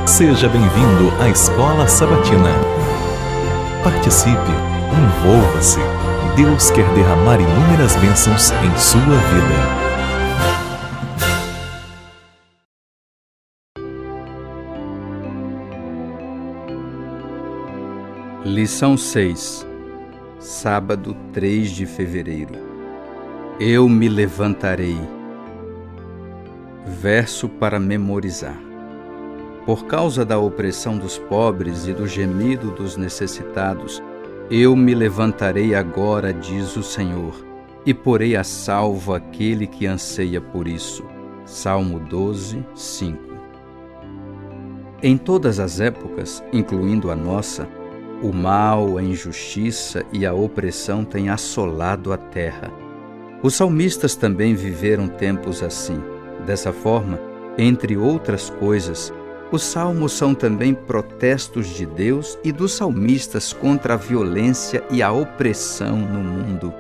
Seja bem-vindo à Escola Sabatina. Participe, envolva-se. Deus quer derramar inúmeras bênçãos em sua vida. Lição 6, sábado 3 de fevereiro. Eu me levantarei. Verso para memorizar. Por causa da opressão dos pobres e do gemido dos necessitados, eu me levantarei agora, diz o Senhor, e porei a salvo aquele que anseia por isso. Salmo 12, 5. Em todas as épocas, incluindo a nossa, o mal, a injustiça e a opressão têm assolado a terra. Os salmistas também viveram tempos assim. Dessa forma, entre outras coisas, os salmos são também protestos de Deus e dos salmistas contra a violência e a opressão no mundo.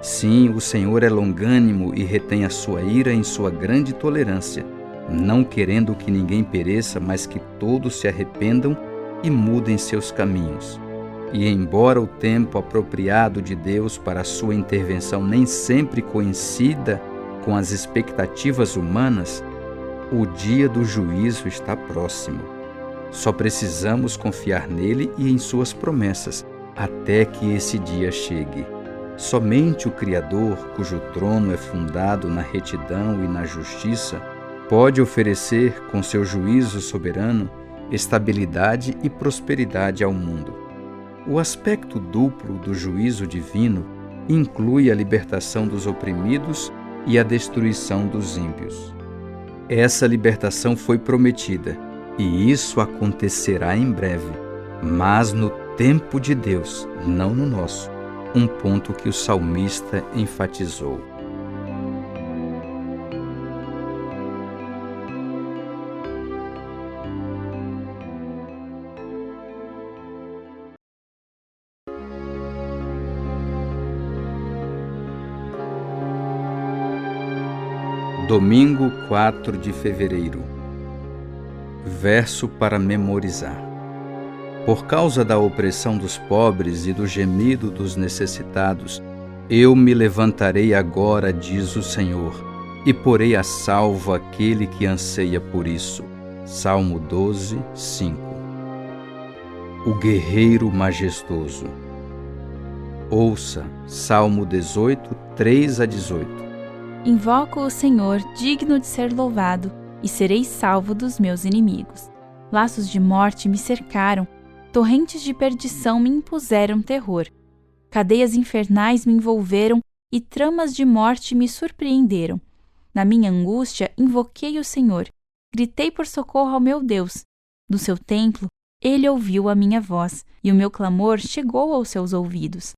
Sim, o Senhor é longânimo e retém a sua ira em sua grande tolerância, não querendo que ninguém pereça, mas que todos se arrependam e mudem seus caminhos. E embora o tempo apropriado de Deus para a sua intervenção nem sempre coincida com as expectativas humanas, o dia do juízo está próximo. Só precisamos confiar nele e em suas promessas, até que esse dia chegue. Somente o Criador, cujo trono é fundado na retidão e na justiça, pode oferecer, com seu juízo soberano, estabilidade e prosperidade ao mundo. O aspecto duplo do juízo divino inclui a libertação dos oprimidos e a destruição dos ímpios. Essa libertação foi prometida, e isso acontecerá em breve, mas no tempo de Deus, não no nosso, um ponto que o salmista enfatizou. Domingo 4 de fevereiro. Verso para memorizar. Por causa da opressão dos pobres e do gemido dos necessitados, eu me levantarei agora, diz o Senhor, e porei a salvo aquele que anseia por isso. Salmo 12, 5. O guerreiro majestoso. Ouça, Salmo 18, 3 a 18. Invoco o Senhor, digno de ser louvado, e serei salvo dos meus inimigos. Laços de morte me cercaram, torrentes de perdição me impuseram terror. Cadeias infernais me envolveram e tramas de morte me surpreenderam. Na minha angústia, invoquei o Senhor, gritei por socorro ao meu Deus. Do seu templo, ele ouviu a minha voz, e o meu clamor chegou aos seus ouvidos.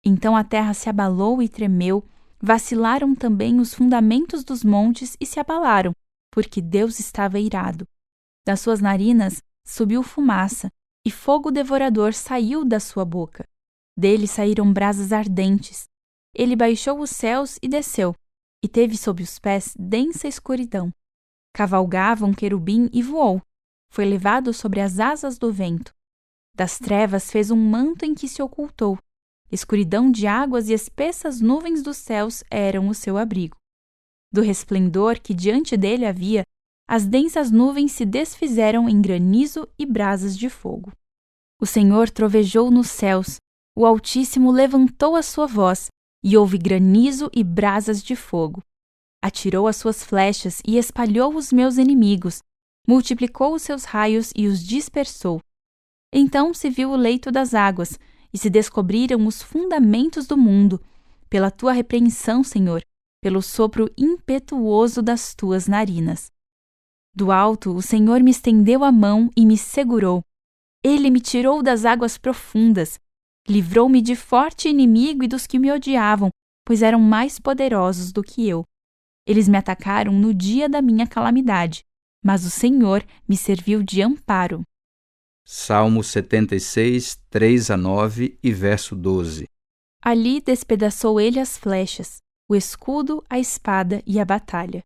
Então a terra se abalou e tremeu, vacilaram também os fundamentos dos montes e se abalaram, porque Deus estava irado. Das suas narinas subiu fumaça, e fogo devorador saiu da sua boca. Dele saíram brasas ardentes. Ele baixou os céus e desceu, e teve sob os pés densa escuridão. Cavalgava um querubim e voou. Foi levado sobre as asas do vento. Das trevas fez um manto em que se ocultou. Escuridão de águas e espessas nuvens dos céus eram o seu abrigo. Do resplendor que diante dele havia, as densas nuvens se desfizeram em granizo e brasas de fogo. O Senhor trovejou nos céus, o Altíssimo levantou a sua voz, e houve granizo e brasas de fogo. Atirou as suas flechas e espalhou os meus inimigos, multiplicou os seus raios e os dispersou. Então se viu o leito das águas, e se descobriram os fundamentos do mundo, pela tua repreensão, Senhor, pelo sopro impetuoso das tuas narinas. Do alto o Senhor me estendeu a mão e me segurou. Ele me tirou das águas profundas, livrou-me de forte inimigo e dos que me odiavam, pois eram mais poderosos do que eu. Eles me atacaram no dia da minha calamidade, mas o Senhor me serviu de amparo. Salmo 76, 3 a 9 e verso 12. Ali despedaçou ele as flechas, o escudo, a espada e a batalha.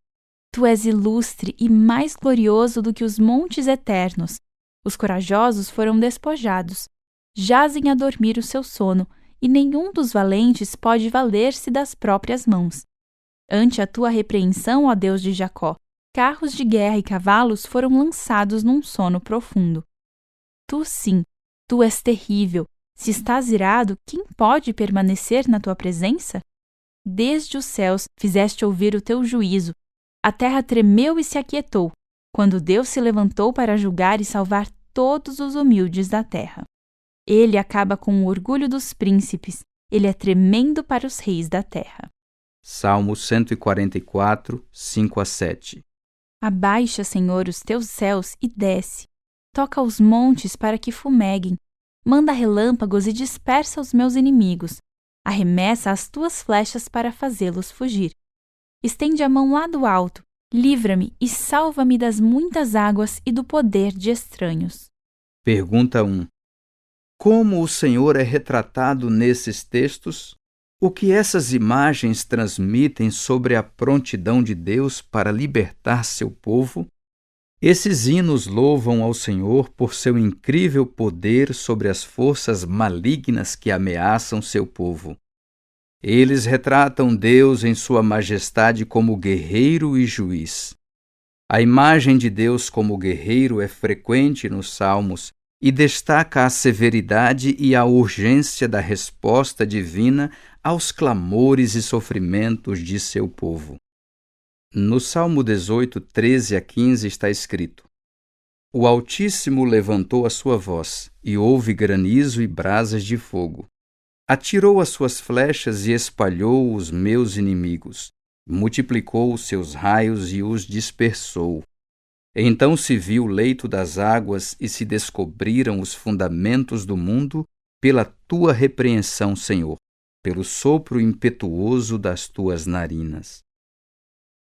Tu és ilustre e mais glorioso do que os montes eternos. Os corajosos foram despojados. Jazem a dormir o seu sono, e nenhum dos valentes pode valer-se das próprias mãos. Ante a tua repreensão, ó Deus de Jacó, carros de guerra e cavalos foram lançados num sono profundo. Tu sim, tu és terrível. Se estás irado, quem pode permanecer na tua presença? Desde os céus fizeste ouvir o teu juízo. A terra tremeu e se aquietou, quando Deus se levantou para julgar e salvar todos os humildes da terra. Ele acaba com o orgulho dos príncipes. Ele é tremendo para os reis da terra. Salmo 144, 5-7. Abaixa, Senhor, os teus céus e desce. Toca os montes para que fumeguem. Manda relâmpagos e dispersa os meus inimigos. Arremessa as tuas flechas para fazê-los fugir. Estende a mão lá do alto. Livra-me e salva-me das muitas águas e do poder de estranhos. Pergunta 1. Como o Senhor é retratado nesses textos? O que essas imagens transmitem sobre a prontidão de Deus para libertar seu povo? Esses hinos louvam ao Senhor por seu incrível poder sobre as forças malignas que ameaçam seu povo. Eles retratam Deus em sua majestade como guerreiro e juiz. A imagem de Deus como guerreiro é frequente nos Salmos e destaca a severidade e a urgência da resposta divina aos clamores e sofrimentos de seu povo. No Salmo 18, 13-15 está escrito: O Altíssimo levantou a sua voz, e houve granizo e brasas de fogo. Atirou as suas flechas e espalhou os meus inimigos. Multiplicou os seus raios e os dispersou. Então se viu o leito das águas e se descobriram os fundamentos do mundo pela tua repreensão, Senhor, pelo sopro impetuoso das tuas narinas.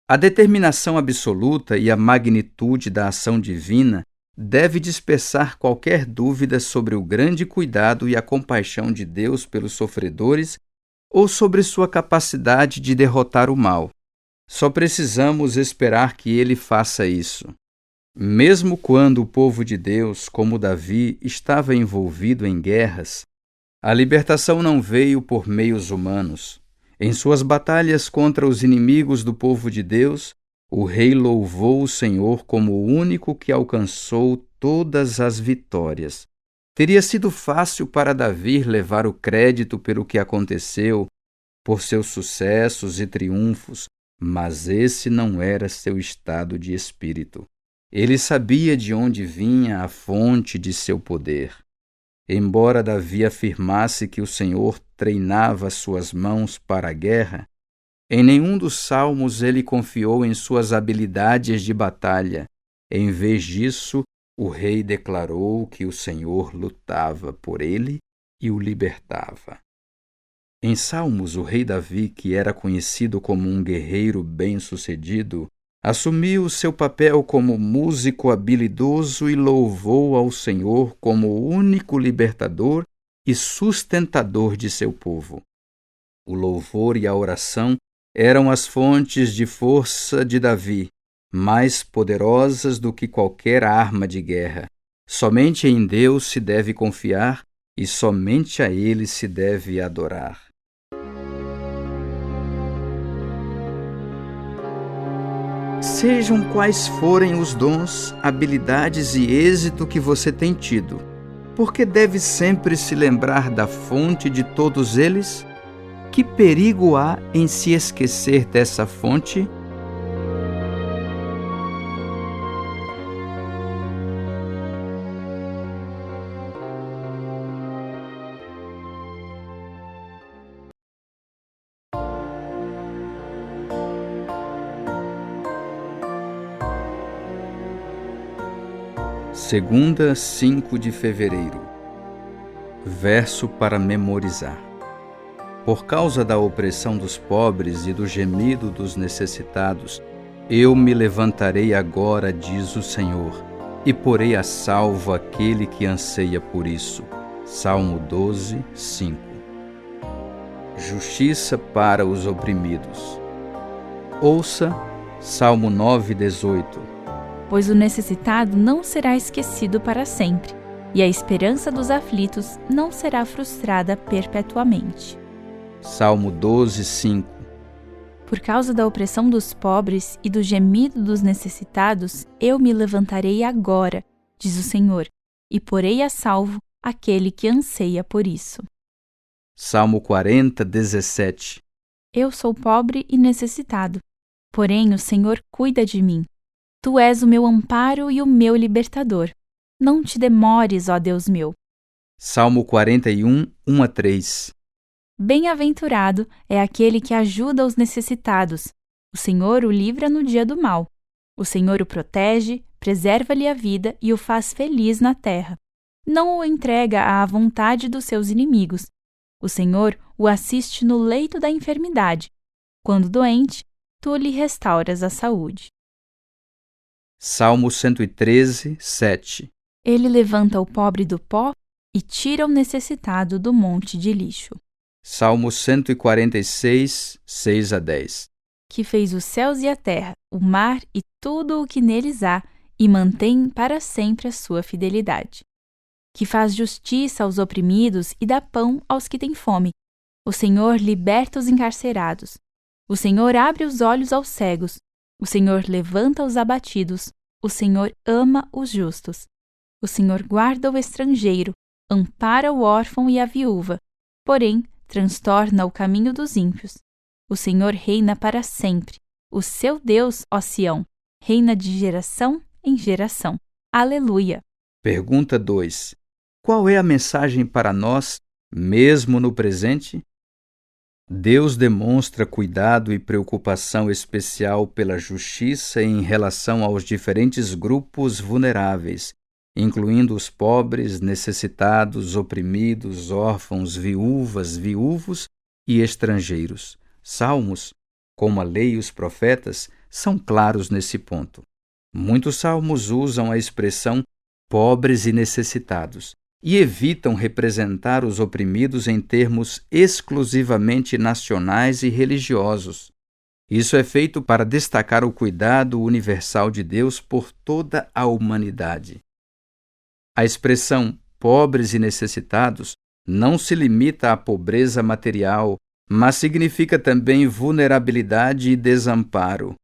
A determinação absoluta e a magnitude da ação divina deve dispersar qualquer dúvida sobre o grande cuidado e a compaixão de Deus pelos sofredores ou sobre sua capacidade de derrotar o mal. Só precisamos esperar que Ele faça isso. Mesmo quando o povo de Deus, como Davi, estava envolvido em guerras, a libertação não veio por meios humanos. Em suas batalhas contra os inimigos do povo de Deus, o rei louvou o Senhor como o único que alcançou todas as vitórias. Teria sido fácil para Davi levar o crédito pelo que aconteceu, por seus sucessos e triunfos, mas esse não era seu estado de espírito. Ele sabia de onde vinha a fonte de seu poder. Embora Davi afirmasse que o Senhor treinava suas mãos para a guerra, em nenhum dos salmos ele confiou em suas habilidades de batalha. Em vez disso, o rei declarou que o Senhor lutava por ele e o libertava. Em Salmos, o rei Davi, que era conhecido como um guerreiro bem-sucedido, assumiu seu papel como músico habilidoso e louvou ao Senhor como o único libertador e sustentador de seu povo. O louvor e a oração eram as fontes de força de Davi, mais poderosas do que qualquer arma de guerra. Somente em Deus se deve confiar e somente a Ele se deve adorar. Sejam quais forem os dons, habilidades e êxito que você tem tido, porque deve sempre se lembrar da fonte de todos eles? Que perigo há em se esquecer dessa fonte? Segunda, 5 de fevereiro. Verso para memorizar. Por causa da opressão dos pobres e do gemido dos necessitados, eu me levantarei agora, diz o Senhor, e porei a salvo aquele que anseia por isso. Salmo 12, 5. Justiça para os oprimidos. Ouça Salmo 9, 18. pois o necessitado não será esquecido para sempre, e a esperança dos aflitos não será frustrada perpetuamente. Salmo 12, 5. Por causa da opressão dos pobres e do gemido dos necessitados, eu me levantarei agora, diz o Senhor, e porei a salvo aquele que anseia por isso. Salmo 40, 17. Eu sou pobre e necessitado, porém o Senhor cuida de mim. Tu és o meu amparo e o meu libertador. Não te demores, ó Deus meu. Salmo 41, 1 a 3. Bem-aventurado é aquele que ajuda os necessitados. O Senhor o livra no dia do mal. O Senhor o protege, preserva-lhe a vida e o faz feliz na terra. Não o entrega à vontade dos seus inimigos. O Senhor o assiste no leito da enfermidade. Quando doente, tu lhe restauras a saúde. Salmo 113, 7. Ele levanta o pobre do pó e tira o necessitado do monte de lixo. Salmo 146, 6 a 10. Que fez os céus e a terra, o mar e tudo o que neles há, e mantém para sempre a sua fidelidade. Que faz justiça aos oprimidos e dá pão aos que têm fome. O Senhor liberta os encarcerados. O Senhor abre os olhos aos cegos. O Senhor levanta os abatidos. O Senhor ama os justos. O Senhor guarda o estrangeiro, ampara o órfão e a viúva, porém transtorna o caminho dos ímpios. O Senhor reina para sempre. O seu Deus, ó Sião, reina de geração em geração. Aleluia! Pergunta 2. Qual é a mensagem para nós, mesmo no presente? Deus demonstra cuidado e preocupação especial pela justiça em relação aos diferentes grupos vulneráveis, incluindo os pobres, necessitados, oprimidos, órfãos, viúvas, viúvos e estrangeiros. Salmos, como a lei e os profetas, são claros nesse ponto. Muitos salmos usam a expressão pobres e necessitados e evitam representar os oprimidos em termos exclusivamente nacionais e religiosos. Isso é feito para destacar o cuidado universal de Deus por toda a humanidade. A expressão pobres e necessitados não se limita à pobreza material, mas significa também vulnerabilidade e desamparo.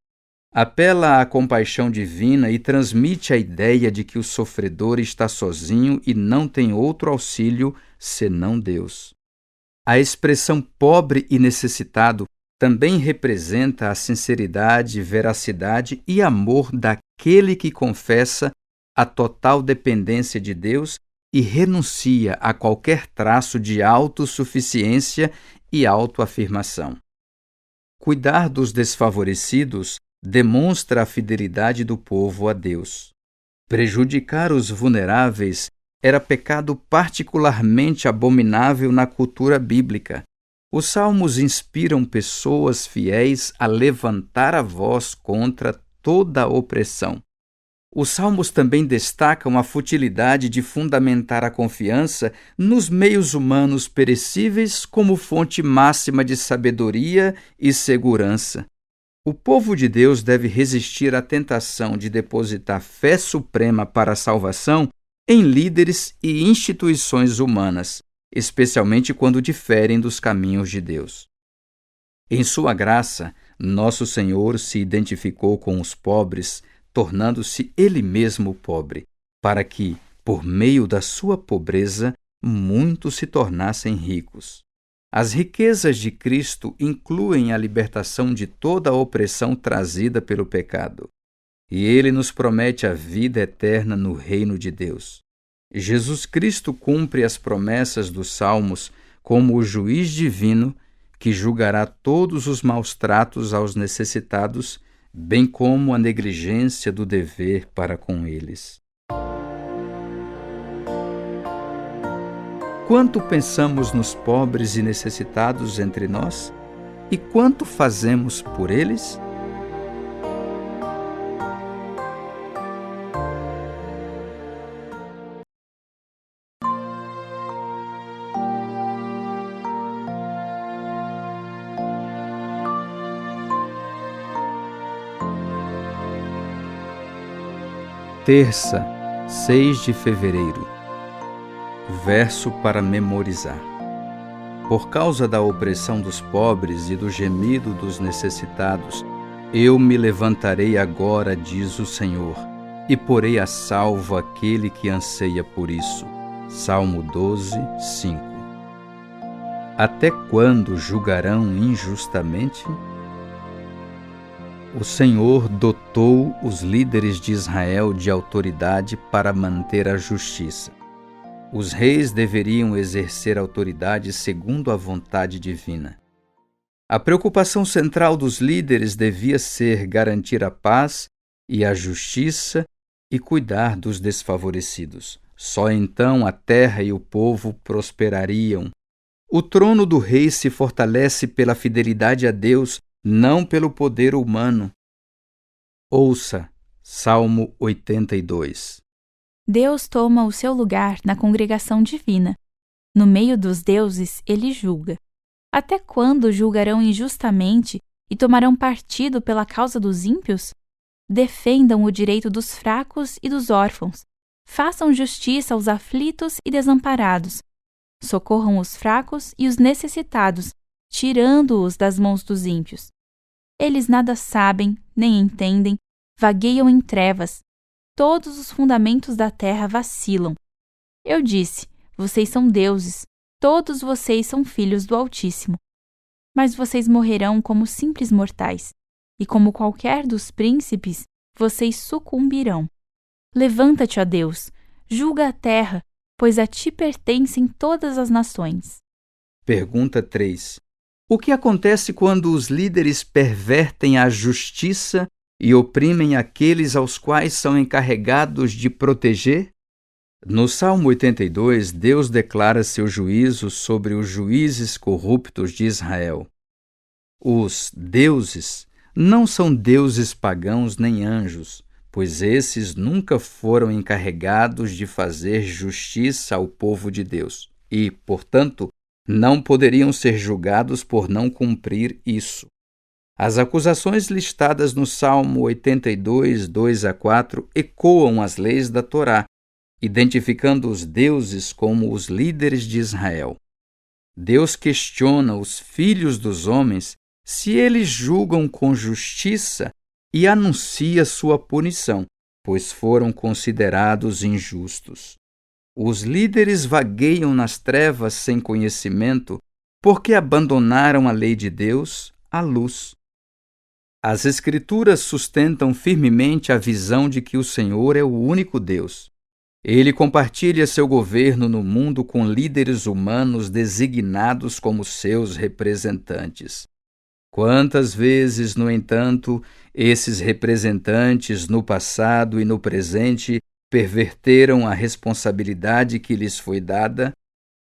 Apela à compaixão divina e transmite a ideia de que o sofredor está sozinho e não tem outro auxílio senão Deus. A expressão pobre e necessitado também representa a sinceridade, veracidade e amor daquele que confessa a total dependência de Deus e renuncia a qualquer traço de autossuficiência e autoafirmação. Cuidar dos desfavorecidos demonstra a fidelidade do povo a Deus. Prejudicar os vulneráveis era pecado particularmente abominável na cultura bíblica. Os salmos inspiram pessoas fiéis a levantar a voz contra toda a opressão. Os salmos também destacam a futilidade de fundamentar a confiança nos meios humanos perecíveis como fonte máxima de sabedoria e segurança. O povo de Deus deve resistir à tentação de depositar fé suprema para a salvação em líderes e instituições humanas, especialmente quando diferem dos caminhos de Deus. Em sua graça, nosso Senhor se identificou com os pobres, tornando-se Ele mesmo pobre, para que, por meio da sua pobreza, muitos se tornassem ricos. As riquezas de Cristo incluem a libertação de toda a opressão trazida pelo pecado. E Ele nos promete a vida eterna no reino de Deus. Jesus Cristo cumpre as promessas dos Salmos como o juiz divino que julgará todos os maus tratos aos necessitados, bem como a negligência do dever para com eles. Quanto pensamos nos pobres e necessitados entre nós? E quanto fazemos por eles? Terça, 6 de fevereiro. Verso para memorizar. Por causa da opressão dos pobres e do gemido dos necessitados, eu me levantarei agora, diz o Senhor, e porei a salvo aquele que anseia por isso. Salmo 12, 5. Até quando julgarão injustamente? O Senhor dotou os líderes de Israel de autoridade para manter a justiça. Os reis deveriam exercer autoridade segundo a vontade divina. A preocupação central dos líderes devia ser garantir a paz e a justiça e cuidar dos desfavorecidos. Só então a terra e o povo prosperariam. O trono do rei se fortalece pela fidelidade a Deus, não pelo poder humano. Ouça Salmo 82. Deus toma o seu lugar na congregação divina. No meio dos deuses, ele julga. Até quando julgarão injustamente e tomarão partido pela causa dos ímpios? Defendam o direito dos fracos e dos órfãos. Façam justiça aos aflitos e desamparados. Socorram os fracos e os necessitados, tirando-os das mãos dos ímpios. Eles nada sabem, nem entendem, vagueiam em trevas. Todos os fundamentos da terra vacilam. Eu disse, vocês são deuses, todos vocês são filhos do Altíssimo. Mas vocês morrerão como simples mortais, e como qualquer dos príncipes, vocês sucumbirão. Levanta-te, ó Deus, julga a terra, pois a ti pertencem todas as nações. Pergunta 3. O que acontece quando os líderes pervertem a justiça e oprimem aqueles aos quais são encarregados de proteger? No Salmo 82, Deus declara seu juízo sobre os juízes corruptos de Israel. Os deuses não são deuses pagãos nem anjos, pois esses nunca foram encarregados de fazer justiça ao povo de Deus e, portanto, não poderiam ser julgados por não cumprir isso. As acusações listadas no Salmo 82, 2-4, ecoam as leis da Torá, identificando os deuses como os líderes de Israel. Deus questiona os filhos dos homens se eles julgam com justiça e anuncia sua punição, pois foram considerados injustos. Os líderes vagueiam nas trevas sem conhecimento porque abandonaram a lei de Deus, a luz. As Escrituras sustentam firmemente a visão de que o Senhor é o único Deus. Ele compartilha seu governo no mundo com líderes humanos designados como seus representantes. Quantas vezes, no entanto, esses representantes no passado e no presente perverteram a responsabilidade que lhes foi dada?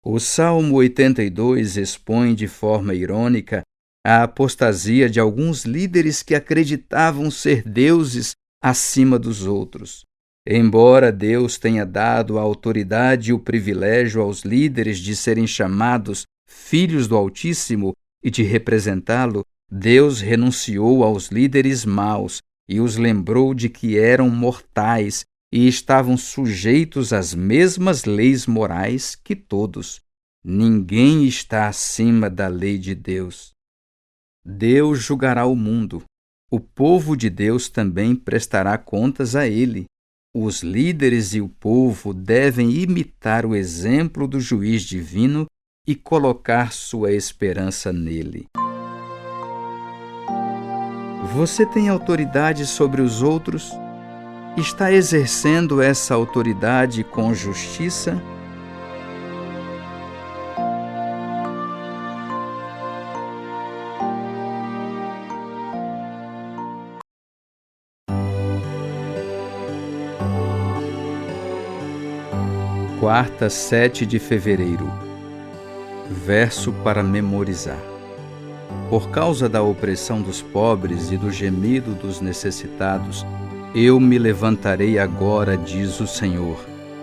O Salmo 82 expõe de forma irônica a apostasia de alguns líderes que acreditavam ser deuses acima dos outros. Embora Deus tenha dado a autoridade e o privilégio aos líderes de serem chamados filhos do Altíssimo e de representá-lo, Deus renunciou aos líderes maus e os lembrou de que eram mortais e estavam sujeitos às mesmas leis morais que todos. Ninguém está acima da lei de Deus. Deus julgará o mundo. O povo de Deus também prestará contas a ele. Os líderes e o povo devem imitar o exemplo do juiz divino e colocar sua esperança nele. Você tem autoridade sobre os outros? Está exercendo essa autoridade com justiça? Quarta, 7 de fevereiro. Verso para memorizar. Por causa da opressão dos pobres e do gemido dos necessitados, eu me levantarei agora, diz o Senhor,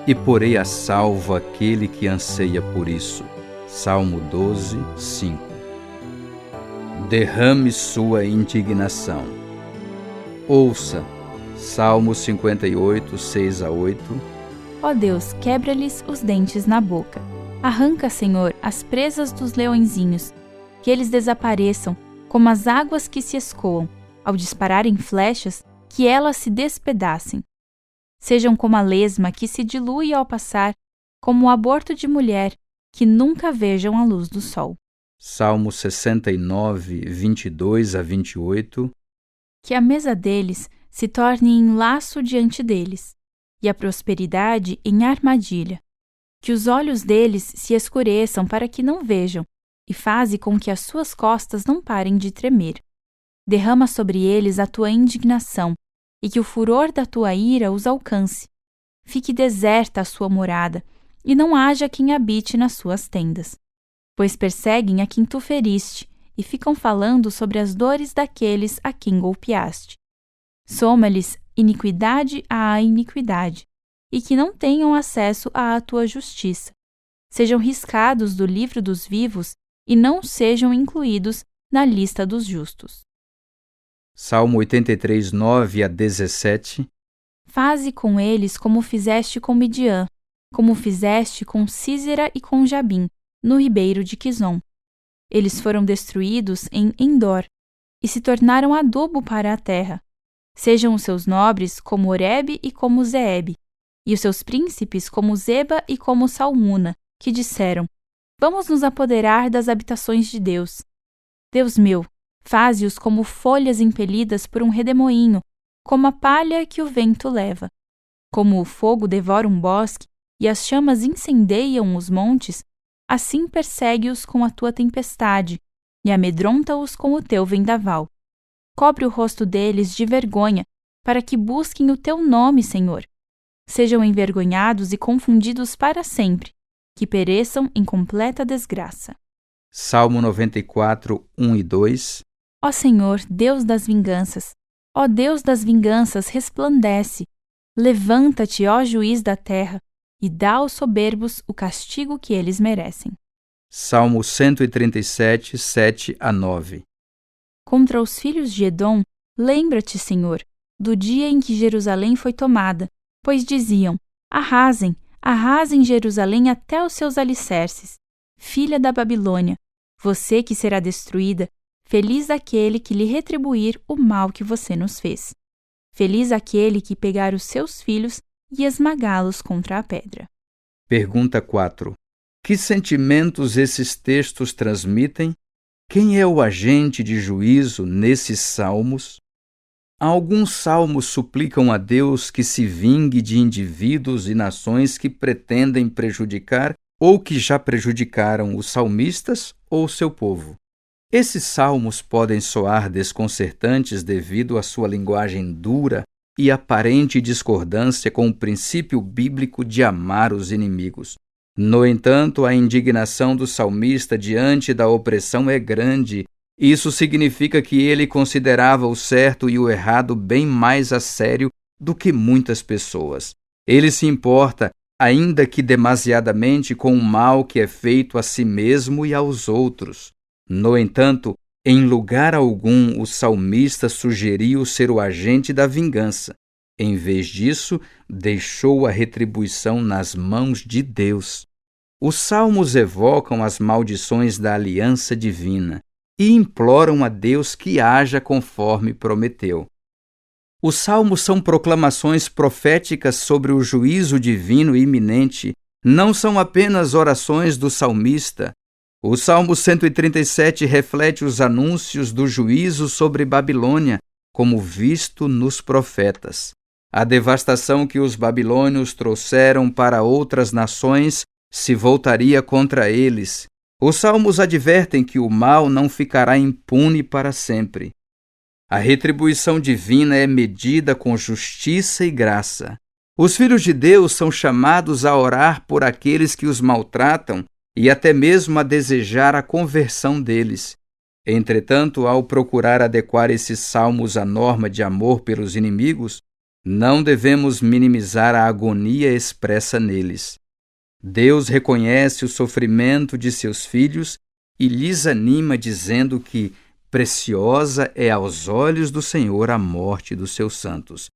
e porei a salvo aquele que anseia por isso. Salmo 12, 5. Derrame sua indignação. Ouça Salmo 58, 6 a 8. Ó Deus, quebra-lhes os dentes na boca. Arranca, Senhor, as presas dos leõezinhos, que eles desapareçam, como as águas que se escoam, ao dispararem flechas, que elas se despedacem. Sejam como a lesma que se dilui ao passar, como o aborto de mulher, que nunca vejam a luz do sol. Salmo 69, 22 a 28. Que a mesa deles se torne em laço diante deles, e a prosperidade em armadilha. Que os olhos deles se escureçam para que não vejam, e faze com que as suas costas não parem de tremer. Derrama sobre eles a tua indignação, e que o furor da tua ira os alcance. Fique deserta a sua morada, e não haja quem habite nas suas tendas. Pois perseguem a quem tu feriste, e ficam falando sobre as dores daqueles a quem golpeaste. Soma-lhes iniquidade à iniquidade, e que não tenham acesso à tua justiça. Sejam riscados do livro dos vivos e não sejam incluídos na lista dos justos. Salmo 83, 9 a 17. Faze com eles como fizeste com Midian, como fizeste com Sísera e com Jabim, no ribeiro de Quizon. Eles foram destruídos em Endor, e se tornaram adubo para a terra. Sejam os seus nobres como Oreb e como Zeeb, e os seus príncipes como Zeba e como Salmuna, que disseram: Vamos nos apoderar das habitações de Deus. Deus meu, faze-os como folhas impelidas por um redemoinho, como a palha que o vento leva. Como o fogo devora um bosque e as chamas incendeiam os montes, assim persegue-os com a tua tempestade e amedronta-os com o teu vendaval. Cobre o rosto deles de vergonha, para que busquem o teu nome, Senhor. Sejam envergonhados e confundidos para sempre, que pereçam em completa desgraça. Salmo 94, 1 e 2. Ó Senhor, Deus das vinganças, ó Deus das vinganças, resplandece. Levanta-te, ó juiz da terra, e dá aos soberbos o castigo que eles merecem. Salmo 137, 7 a 9. Contra os filhos de Edom, lembra-te, Senhor, do dia em que Jerusalém foi tomada, pois diziam: Arrasem, arrasem Jerusalém até os seus alicerces. Filha da Babilônia, você que será destruída, feliz aquele que lhe retribuir o mal que você nos fez. Feliz aquele que pegar os seus filhos e esmagá-los contra a pedra. Pergunta 4. Que sentimentos esses textos transmitem? Quem é o agente de juízo nesses salmos? Alguns salmos suplicam a Deus que se vingue de indivíduos e nações que pretendem prejudicar ou que já prejudicaram os salmistas ou seu povo. Esses salmos podem soar desconcertantes devido à sua linguagem dura e aparente discordância com o princípio bíblico de amar os inimigos. No entanto, a indignação do salmista diante da opressão é grande. Isso significa que ele considerava o certo e o errado bem mais a sério do que muitas pessoas. Ele se importa, ainda que demasiadamente, com o mal que é feito a si mesmo e aos outros. No entanto, em lugar algum, o salmista sugeriu ser o agente da vingança. Em vez disso, deixou a retribuição nas mãos de Deus. Os salmos evocam as maldições da aliança divina e imploram a Deus que haja conforme prometeu. Os salmos são proclamações proféticas sobre o juízo divino iminente, não são apenas orações do salmista. O Salmo 137 reflete os anúncios do juízo sobre Babilônia, como visto nos profetas. A devastação que os babilônios trouxeram para outras nações se voltaria contra eles. Os salmos advertem que o mal não ficará impune para sempre. A retribuição divina é medida com justiça e graça. Os filhos de Deus são chamados a orar por aqueles que os maltratam e até mesmo a desejar a conversão deles. Entretanto, ao procurar adequar esses salmos à norma de amor pelos inimigos, não devemos minimizar a agonia expressa neles. Deus reconhece o sofrimento de seus filhos e lhes anima dizendo que preciosa é aos olhos do Senhor a morte dos seus santos.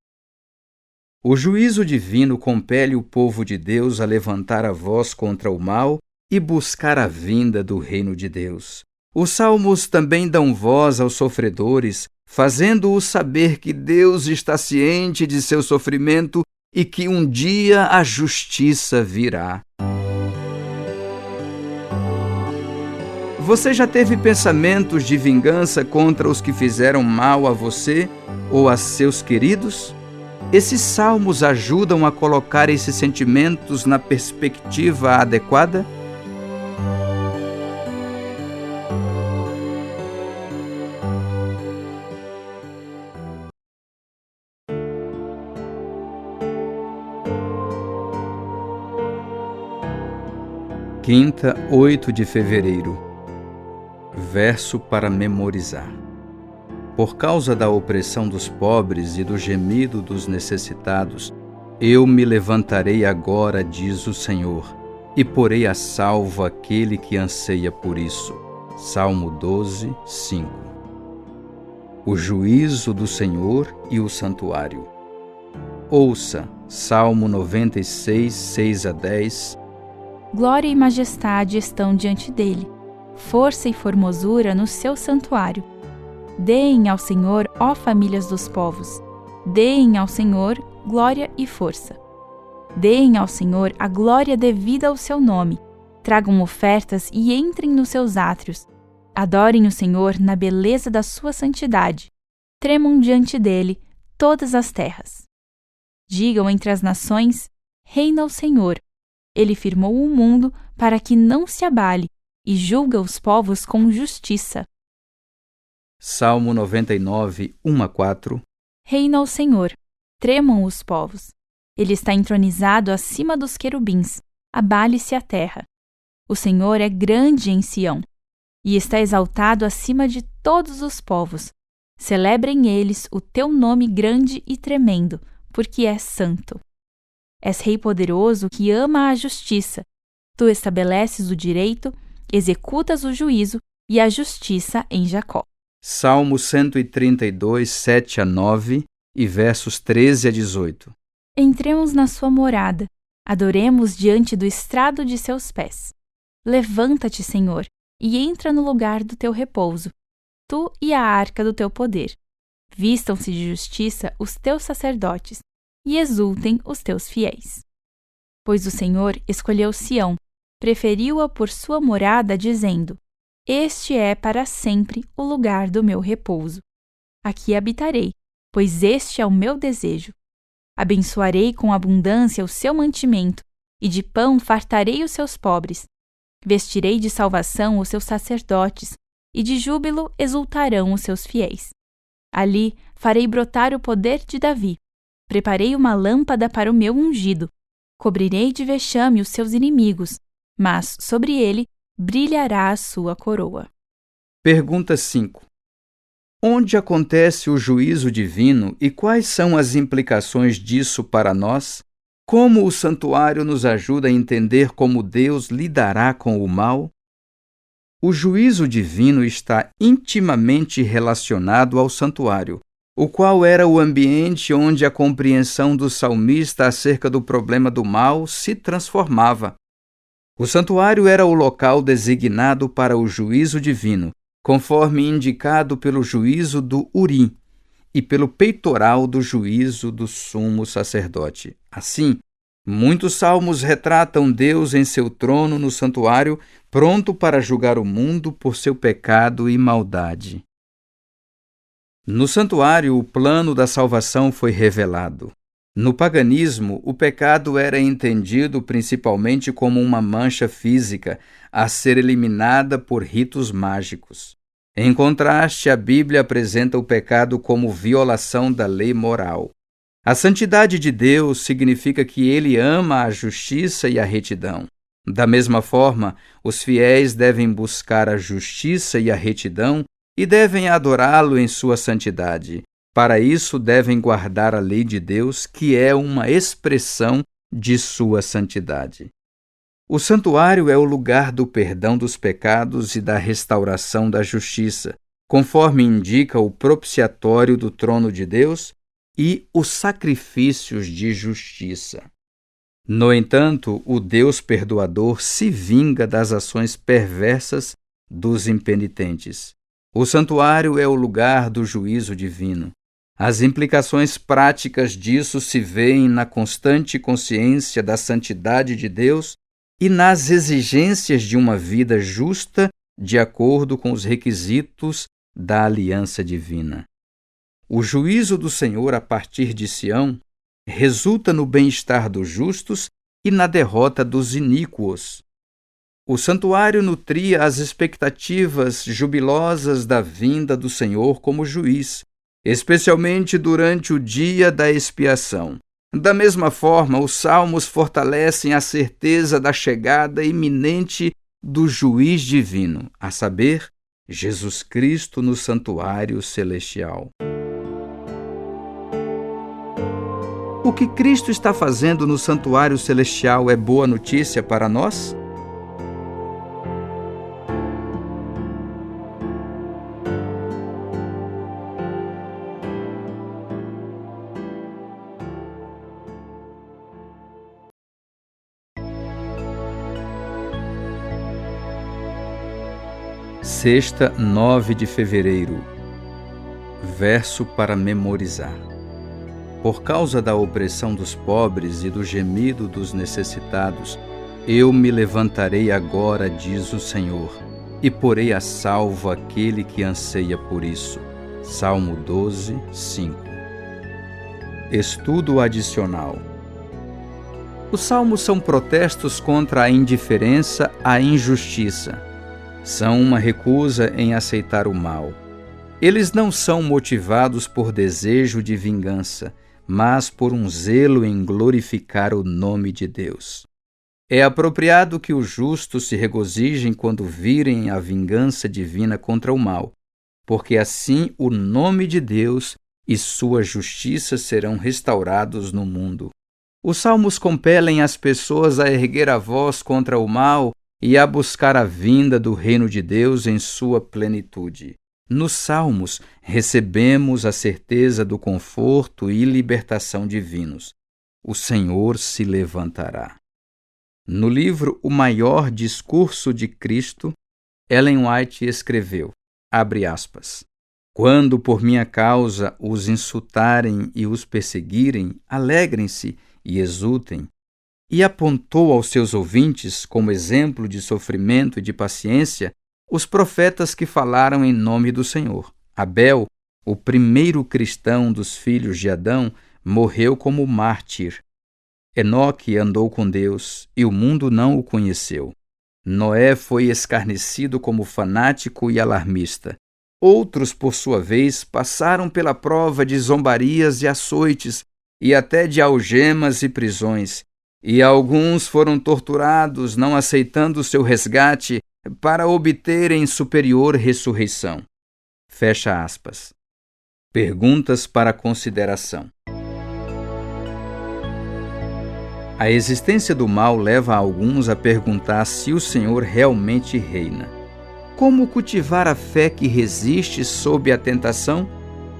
O juízo divino compele o povo de Deus a levantar a voz contra o mal e buscar a vinda do reino de Deus. Os salmos também dão voz aos sofredores, fazendo-os saber que Deus está ciente de seu sofrimento e que um dia a justiça virá. Você já teve pensamentos de vingança contra os que fizeram mal a você ou a seus queridos? Esses salmos ajudam a colocar esses sentimentos na perspectiva adequada? Quinta, 8 de fevereiro. Verso para memorizar. Por causa da opressão dos pobres e do gemido dos necessitados, eu me levantarei agora, diz o Senhor, e porei a salvo aquele que anseia por isso. Salmo 12, 5. O juízo do Senhor e o santuário. Ouça, Salmo 96, 6 a 10. Glória e majestade estão diante dele, força e formosura no seu santuário. Deem ao Senhor, ó famílias dos povos, deem ao Senhor glória e força. Deem ao Senhor a glória devida ao seu nome, tragam ofertas e entrem nos seus átrios. Adorem o Senhor na beleza da sua santidade, tremam diante dele todas as terras. Digam entre as nações, reina o Senhor. Ele firmou o mundo para que não se abale e julga os povos com justiça. Salmo 99, 1 a 4. Reina o Senhor, tremam os povos. Ele está entronizado acima dos querubins, abale-se a terra. O Senhor é grande em Sião e está exaltado acima de todos os povos. Celebrem eles o teu nome grande e tremendo, porque és santo. És Rei poderoso que ama a justiça. Tu estabeleces o direito, executas o juízo e a justiça em Jacó. Salmo 132, 7 a 9 e versos 13 a 18. Entremos na sua morada, adoremos diante do estrado de seus pés. Levanta-te, Senhor, e entra no lugar do teu repouso, tu e a arca do teu poder. Vistam-se de justiça os teus sacerdotes, e exultem os teus fiéis. Pois o Senhor escolheu Sião, preferiu-a por sua morada, dizendo: Este é para sempre o lugar do meu repouso. Aqui habitarei, pois este é o meu desejo. Abençoarei com abundância o seu mantimento, e de pão fartarei os seus pobres. Vestirei de salvação os seus sacerdotes, e de júbilo exultarão os seus fiéis. Ali farei brotar o poder de Davi. Preparei uma lâmpada para o meu ungido. Cobrirei de vexame os seus inimigos, mas sobre ele brilhará a sua coroa. Pergunta 5. Onde acontece o juízo divino e quais são as implicações disso para nós? Como o santuário nos ajuda a entender como Deus lidará com o mal? O juízo divino está intimamente relacionado ao santuário, o qual era o ambiente onde a compreensão do salmista acerca do problema do mal se transformava. O santuário era o local designado para o juízo divino, conforme indicado pelo juízo do Urim e pelo peitoral do juízo do sumo sacerdote. Assim, muitos salmos retratam Deus em seu trono no santuário, pronto para julgar o mundo por seu pecado e maldade. No santuário, o plano da salvação foi revelado. No paganismo, o pecado era entendido principalmente como uma mancha física a ser eliminada por ritos mágicos. Em contraste, a Bíblia apresenta o pecado como violação da lei moral. A santidade de Deus significa que Ele ama a justiça e a retidão. Da mesma forma, os fiéis devem buscar a justiça e a retidão e devem adorá-lo em sua santidade. Para isso, devem guardar a lei de Deus, que é uma expressão de sua santidade. O santuário é o lugar do perdão dos pecados e da restauração da justiça, conforme indica o propiciatório do trono de Deus e os sacrifícios de justiça. No entanto, o Deus perdoador se vinga das ações perversas dos impenitentes. O santuário é o lugar do juízo divino. As implicações práticas disso se veem na constante consciência da santidade de Deus e nas exigências de uma vida justa de acordo com os requisitos da aliança divina. O juízo do Senhor a partir de Sião resulta no bem-estar dos justos e na derrota dos iníquos. O santuário nutria as expectativas jubilosas da vinda do Senhor como juiz, especialmente durante o dia da expiação. Da mesma forma, os salmos fortalecem a certeza da chegada iminente do juiz divino, a saber, Jesus Cristo no santuário celestial. O que Cristo está fazendo no santuário celestial é boa notícia para nós? Sexta, 9 de fevereiro. Verso para memorizar. Por causa da opressão dos pobres e do gemido dos necessitados, eu me levantarei agora, diz o Senhor, e porei a salvo aquele que anseia por isso. Salmo 12, 5. Estudo adicional. Os salmos são protestos contra a indiferença à injustiça. São uma recusa em aceitar o mal. Eles não são motivados por desejo de vingança, mas por um zelo em glorificar o nome de Deus. É apropriado que os justos se regozijem quando virem a vingança divina contra o mal, porque assim o nome de Deus e sua justiça serão restaurados no mundo. Os salmos compelem as pessoas a erguer a voz contra o mal e a buscar a vinda do reino de Deus em sua plenitude. Nos Salmos, recebemos a certeza do conforto e libertação divinos. O Senhor se levantará. No livro O Maior Discurso de Cristo, Ellen White escreveu, abre aspas, quando por minha causa os insultarem e os perseguirem, alegrem-se e exultem. E apontou aos seus ouvintes, como exemplo de sofrimento e de paciência, os profetas que falaram em nome do Senhor. Abel, o primeiro cristão dos filhos de Adão, morreu como mártir. Enoque andou com Deus e o mundo não o conheceu. Noé foi escarnecido como fanático e alarmista. Outros, por sua vez, passaram pela prova de zombarias e açoites e até de algemas e prisões. E alguns foram torturados, não aceitando seu resgate, para obterem superior ressurreição. Fecha aspas. Perguntas para consideração. A existência do mal leva alguns a perguntar se o Senhor realmente reina. Como cultivar a fé que resiste sob a tentação?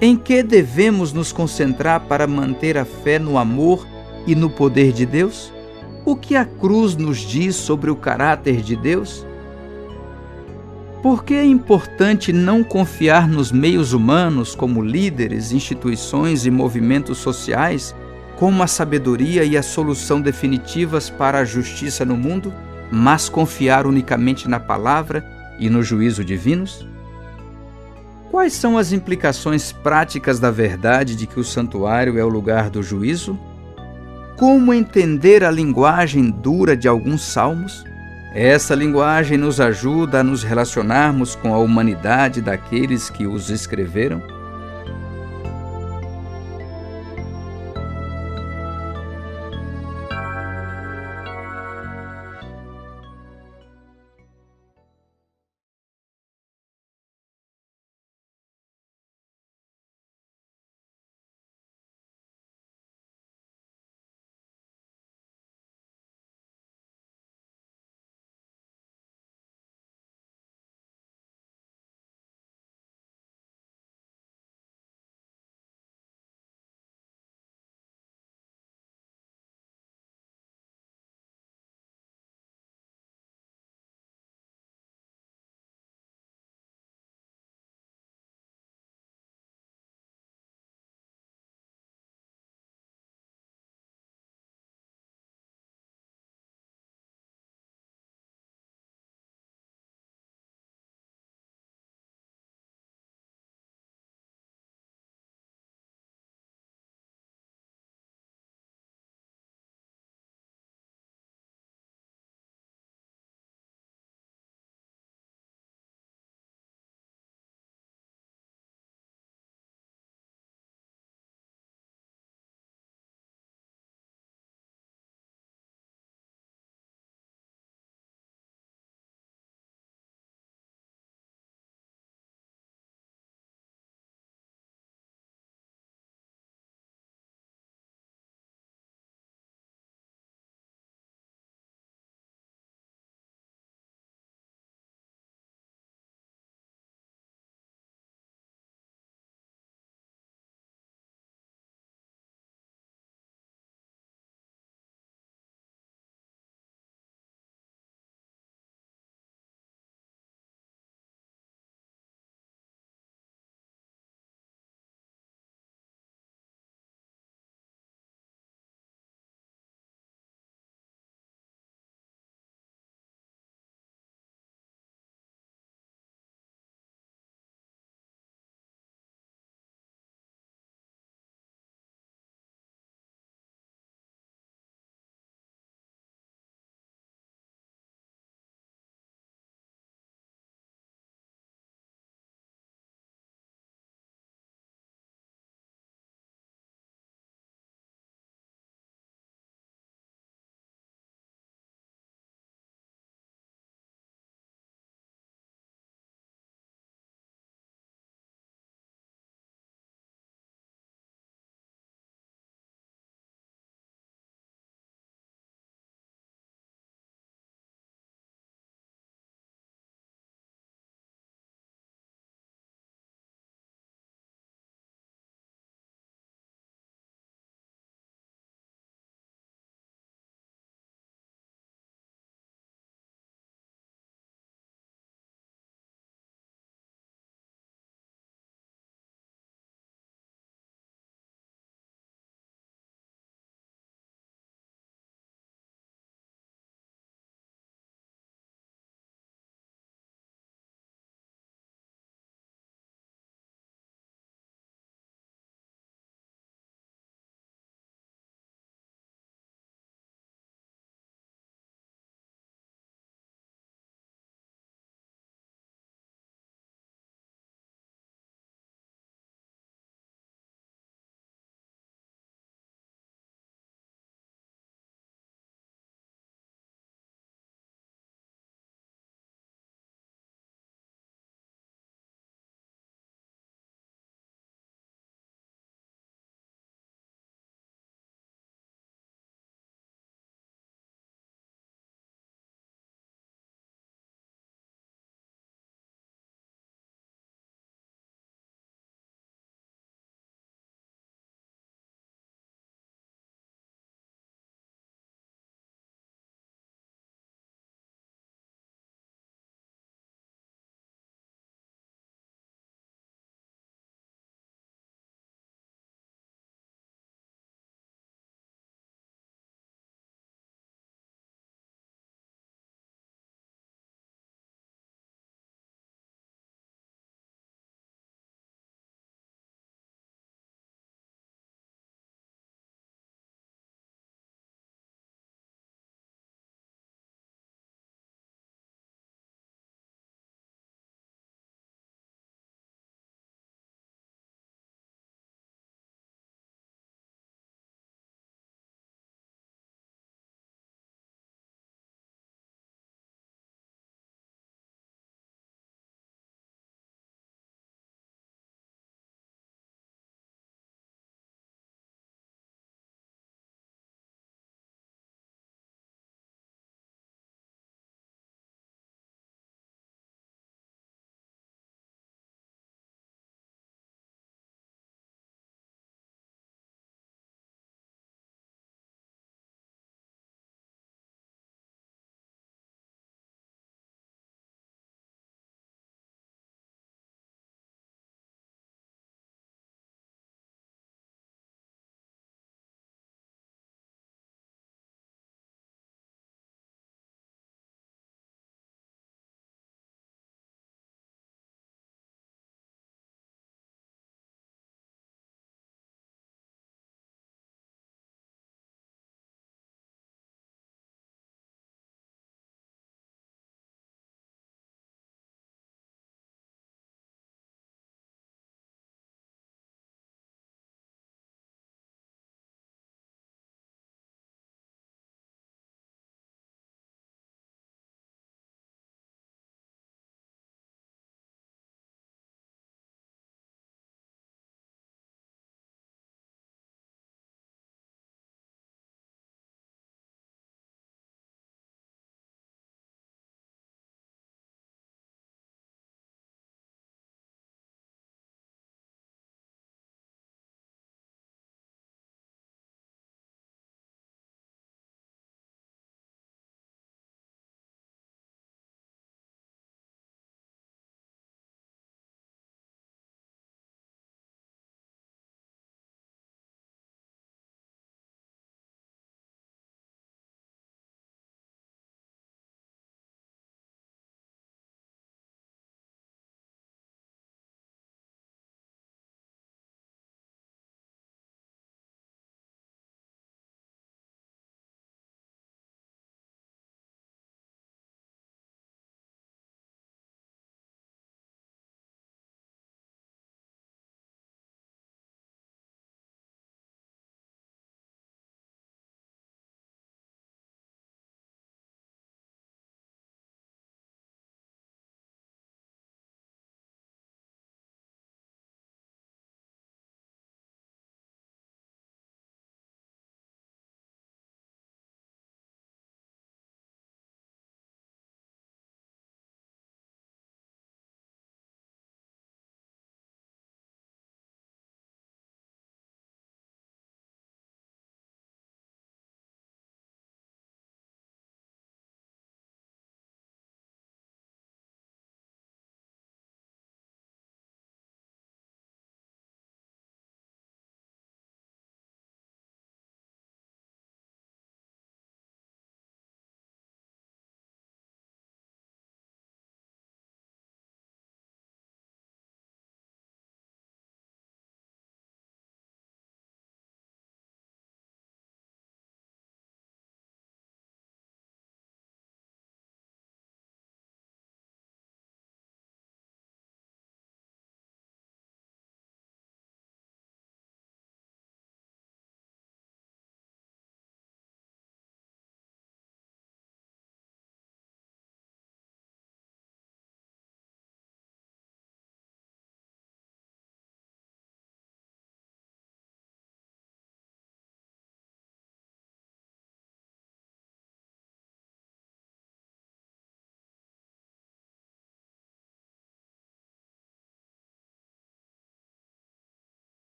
Em que devemos nos concentrar para manter a fé no amor e no poder de Deus? O que a cruz nos diz sobre o caráter de Deus? Por que é importante não confiar nos meios humanos como líderes, instituições e movimentos sociais como a sabedoria e a solução definitivas para a justiça no mundo, mas confiar unicamente na palavra e no juízo divinos? Quais são as implicações práticas da verdade de que o santuário é o lugar do juízo? Como entender a linguagem dura de alguns salmos? Essa linguagem nos ajuda a nos relacionarmos com a humanidade daqueles que os escreveram?